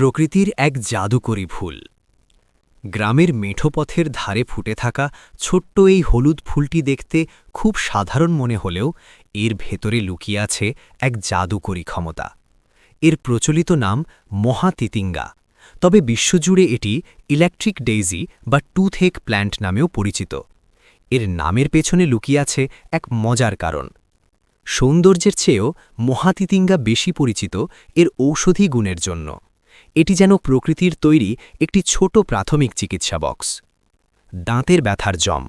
প্রকৃতির এক জাদুকরী ফুল। গ্রামের মেঠো পথের ধারে ফুটে থাকা ছোট্ট এই হলুদ ফুলটি দেখতে খুব সাধারণ মনে হলেও এর ভেতরে লুকিয়ে আছে এক জাদুকরী ক্ষমতা। এর প্রচলিত নাম মহাতিতিঙ্গা, তবে বিশ্বজুড়ে এটি ইলেকট্রিক ডেইজি বা টুথেক প্ল্যান্ট নামেও পরিচিত। এর নামের পেছনে লুকিয়ে আছে এক মজার কারণ। সৌন্দর্যের চেয়েও মহাতিতিঙ্গা বেশি পরিচিত এর ঔষধি গুণের জন্য। এটি যেন প্রকৃতির তৈরি একটি ছোট প্রাথমিক চিকিৎসা বক্স। দাঁতের ব্যথার জম।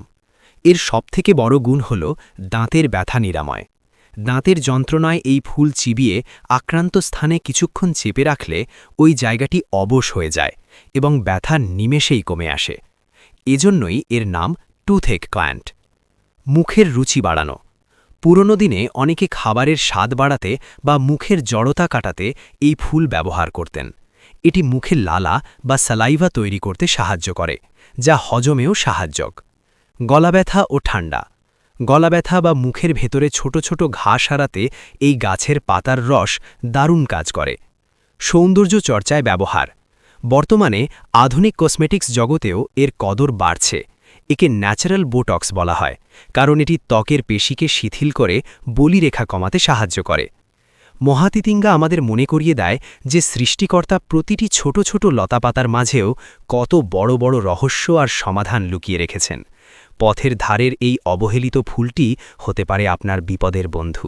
এর সবথেকে বড় গুণ হল দাঁতের ব্যথা নিরাময়। দাঁতের যন্ত্রণায় এই ফুল চিবিয়ে আক্রান্ত স্থানে কিছুক্ষণ চেপে রাখলে ওই জায়গাটি অবশ হয়ে যায় এবং ব্যথা নিমেষেই কমে আসে। এজন্যই এর নাম টুথেক প্ল্যান্ট। মুখের রুচি বাড়ানো। পুরনো দিনে অনেকে খাবারের স্বাদ বাড়াতে বা মুখের জড়তা কাটাতে এই ফুল ব্যবহার করতেন। এটি মুখে লালা বা সালাইভা তৈরি করতে সাহায্য করে, যা হজমেও সাহায্যক। গলা ব্যথা ও ঠান্ডা। গলা ব্যথা বা মুখের ভেতরে ছোট ছোট ঘা সারাতে এই গাছের পাতার রস দারুণ কাজ করে। সৌন্দর্য চর্চায় ব্যবহার। বর্তমানে আধুনিক কসমেটিক্স জগতেও এর কদর বাড়ছে। একে ন্যাচারাল বোটক্স বলা হয়, কারণ এটি ত্বকের পেশিকে শিথিল করে বলিরেখা কমাতে সাহায্য করে। মহাতিতিঙ্গা আমাদের মনে করিয়ে দেয় যে সৃষ্টিকর্তা প্রতিটি ছোট ছোট লতাপাতার মাঝেও কত বড় বড় রহস্য আর সমাধান লুকিয়ে রেখেছেন। পথের ধারের এই অবহেলিত ফুলটি হতে পারে আপনার বিপদের বন্ধু।